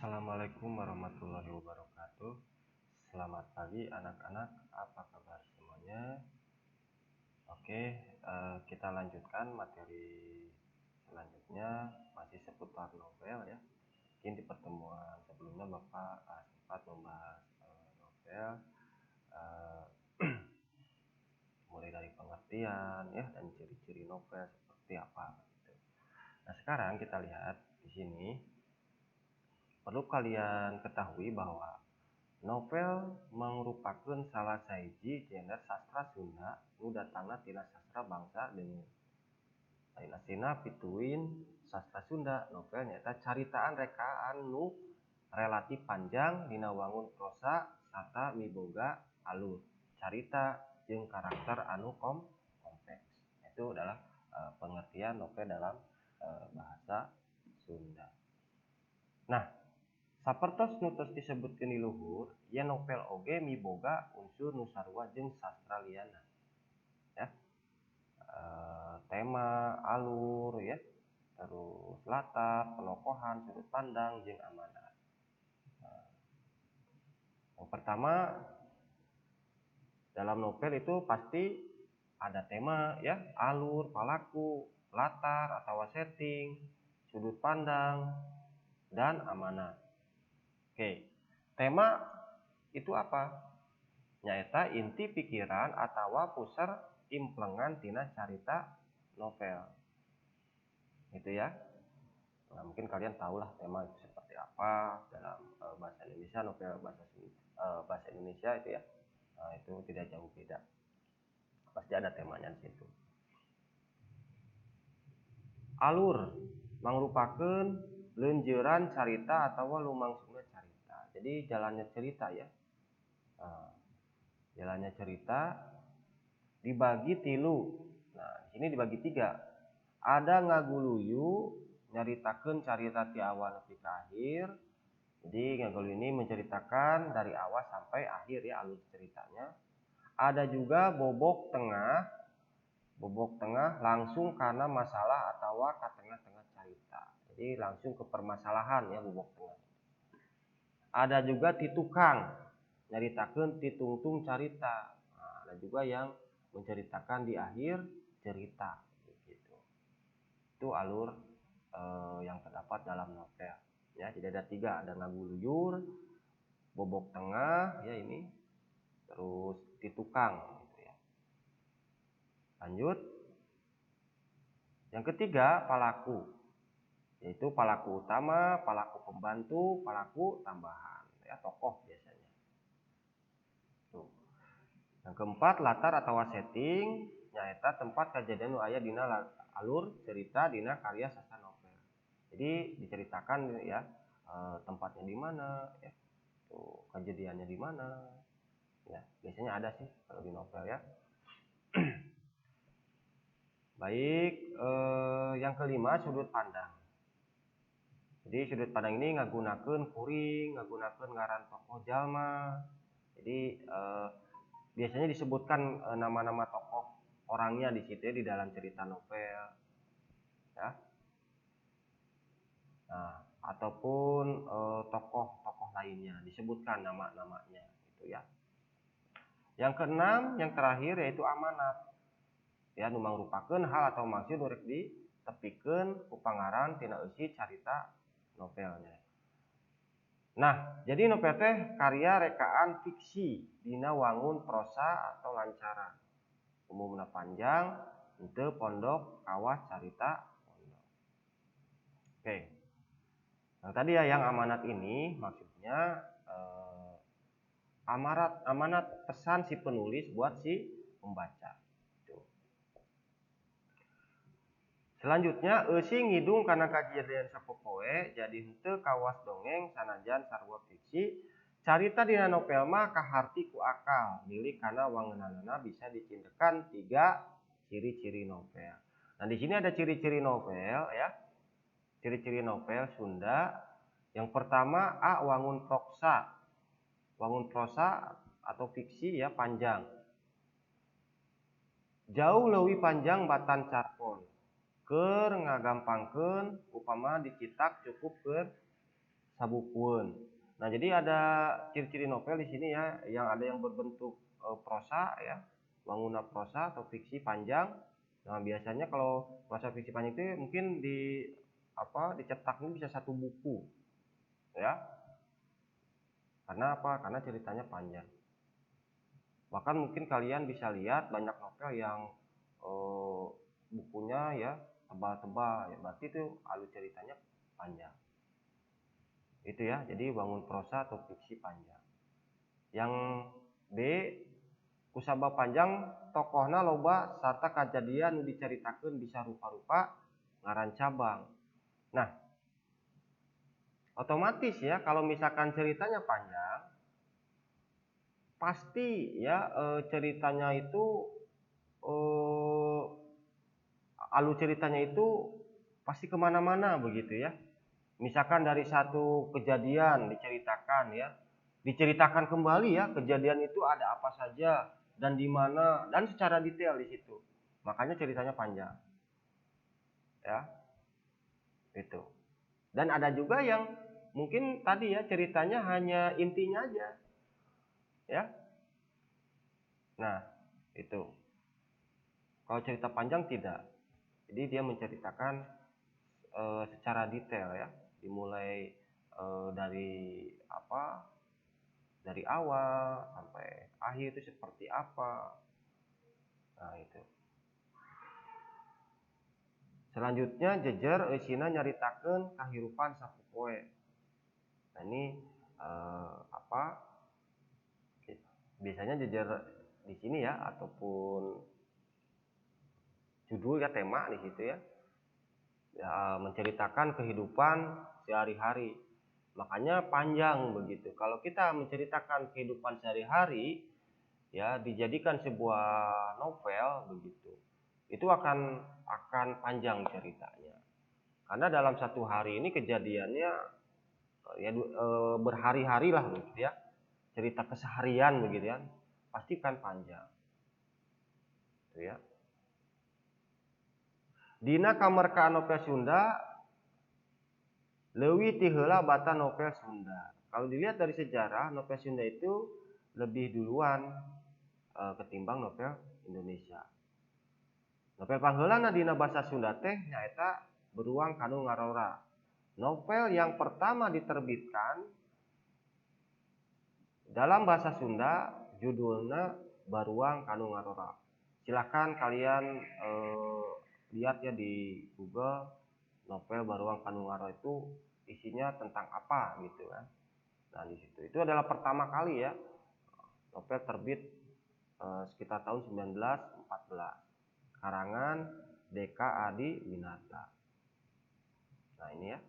Assalamualaikum warahmatullahi wabarakatuh. Selamat pagi anak-anak, apa kabar semuanya? Oke, kita lanjutkan materi selanjutnya, masih seputar novel ya. Mungkin di pertemuan sebelumnya Bapak sempat membahas novel mulai dari pengertian ya dan ciri-ciri novel seperti apa gitu. Nah, sekarang kita lihat di sini. Perlu kalian ketahui bahwa novel merupakan salah sahiji genre sastra Sunda nu datangna tina sastra bangsa dengan lain asina pituin sastra Sunda. Novel nyata caritaan rekaan nu relatif panjang dina wangun prosa serta miboga alur carita jeung karakter anu kompleks. Itu adalah pengertian novel dalam bahasa Sunda. Nah, sapertos nu tos disebutkeun di luhur, ya novel oge miboga unsur nu sarua jeung sastra liana. Ya. Tema, alur ya, terus latar, penokohan, sudut pandang jeung amanat. Yang pertama, dalam novel itu pasti ada tema ya, alur, palaku, latar atau setting, sudut pandang dan amanat. Oke, tema itu apa? Nyaeta inti pikiran atau pusar implengan tina carita novel. Gitu ya. Nah, mungkin kalian tahulah tema itu seperti apa dalam bahasa Indonesia, novel bahasa Indonesia itu ya. Nah, itu tidak jauh beda. Pasti ada temanya di situ. Alur mangrupakeun leunjeuran carita atau lumangsungna carita. Jadi jalannya cerita ya. Nah, jalannya cerita dibagi tilu. Nah, di sini dibagi tiga. Ada ngaguluyu nyaritakeun carita ti awal nepi ka akhir. Jadi ngaguluyu ini menceritakan dari awal sampai akhir ya alur ceritanya. Ada juga bobok tengah. Bobok tengah langsung karena masalah atau ke tengah-tengah cerita. Jadi langsung ke permasalahan ya bobok tengah. Ada juga titukang nyaritakeun titungtung carita. Nah, ada juga yang menceritakan di akhir cerita gitu. Itu alur yang terdapat dalam novel ya. Jadi ada tiga, ada ngaguluyur, bobok tengah ya ini, terus titukang gitu ya. Lanjut. Yang ketiga, palaku. Yaitu palaku utama, palaku pembantu, palaku tambahan ya, tokoh biasanya. Tuh. Yang keempat, latar atau setting nyaeta tempat kejadian nu aya dina alur cerita dina karya sastra novel. Jadi diceritakan ya tempatnya di mana ya. Tuh, kejadiannya di mana. Ya, biasanya ada sih kalau di novel ya. Baik, yang kelima sudut pandang. Jadi sudut pandang ini ngagunakeun kuring, ngagunakeun ngaran tokoh jalma. Jadi biasanya disebutkan nama-nama tokoh orangnya di situ ya, di dalam cerita novel. Ya. Nah, ataupun tokoh-tokoh lainnya disebutkan nama-namanya gitu ya. Yang keenam, yang terakhir yaitu amanat. Ya, nu mangrupakeun hal atau maksud nu rek ditepikeun ku pangaran tina eusi carita novelnya. Nah, jadi novel teh karya rekaan fiksi dina wangun prosa atau lancaran. Umumna panjang, henteu pondok, kawas carita pondok. Oke. Nah, tadi ya yang amanat ini maksudnya amanat pesan si penulis buat si pembaca. Selanjutnya eusi ngidung kana kajadian sapopoe jadi henteu kawas dongeng sanajan sarua fiksi. Carita dina novel mah kaharti ku akal, milih kana wangeunanana bisa dicindekan tiga ciri-ciri novel. Nah, di sini ada ciri-ciri novel ya. Ciri-ciri novel Sunda. Yang pertama wangun prosa. Wangun prosa atau fiksi ya panjang. Jauh leuwih panjang batan carpon. Keur ngagampangkeun upama dicitak cukup keur sabukueun. Nah, jadi ada ciri-ciri novel di sini ya, yang ada yang berbentuk prosa ya, wangunna prosa atau fiksi panjang. Nah, biasanya kalau prosa fiksi panjang itu mungkin dicetaknya bisa satu buku ya. Karena apa? Karena ceritanya panjang. Bahkan mungkin kalian bisa lihat banyak novel yang bukunya ya tebal-tebal ya, berarti itu alur ceritanya panjang. Itu ya, jadi bangun prosa atau fiksi panjang. Yang B, kusabab panjang tokohna loba sarta kejadian nu diceritakeun bisa rupa-rupa ngaran cabang. Nah, otomatis ya kalau misalkan ceritanya panjang, pasti ya ceritanya itu alur ceritanya itu pasti kemana-mana begitu ya. Misalkan dari satu kejadian diceritakan kembali ya kejadian itu ada apa saja dan di mana dan secara detail di situ. Makanya ceritanya panjang. Ya, itu. Dan ada juga yang mungkin tadi ya ceritanya hanya intinya aja. Ya. Nah, itu. Kalau cerita panjang tidak. Jadi dia menceritakan secara detail ya, dimulai dari awal sampai akhir itu seperti apa. Nah, itu. Selanjutnya jejer eusina nyaritakeun kahirupan sapopoe. Nah, ini biasanya jejer di sini ya ataupun judul ya tema di situ ya. Menceritakan kehidupan sehari-hari. Makanya panjang begitu. Kalau kita menceritakan kehidupan sehari-hari ya dijadikan sebuah novel begitu. Itu akan panjang ceritanya. Karena dalam satu hari ini kejadiannya ya berhari-hari lah begitu ya. Cerita keseharian begitu ya. Pasti kan panjang. Itu ya. Dina kamarkaan novel Sunda leuwih ti heula bata novel Sunda. Kalau dilihat dari sejarah, novel Sunda itu lebih duluan ketimbang novel Indonesia. Novel pangheulana dina basa Sunda teh nyaeta Beruang Kanu Ngarora. Novel yang pertama diterbitkan dalam bahasa Sunda judulnya Beruang Kanu Ngarora. Silahkan kalian lihat ya di Google novel Beruang Kanu Ngarora itu isinya tentang apa gitu kan. Nah, di situ itu adalah pertama kali ya novel terbit sekitar tahun 1914. Karangan Deka Adi Winata. Nah, ini ya.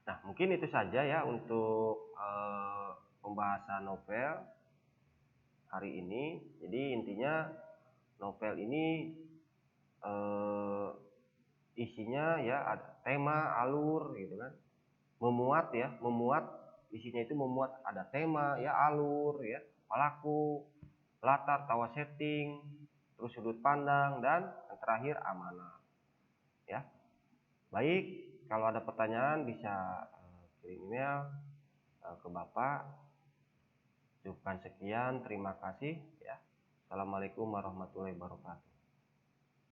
Nah, mungkin itu saja ya untuk pembahasan novel hari ini. Jadi intinya novel ini isinya ya ada tema, alur gitu kan. Memuat isinya itu memuat ada tema ya, alur ya, pelaku, latar, tawa setting, terus sudut pandang dan yang terakhir amanah. Ya. Baik, kalau ada pertanyaan bisa kirim email ke Bapak. Cukupkan sekian, terima kasih ya. Assalamualaikum warahmatullahi wabarakatuh.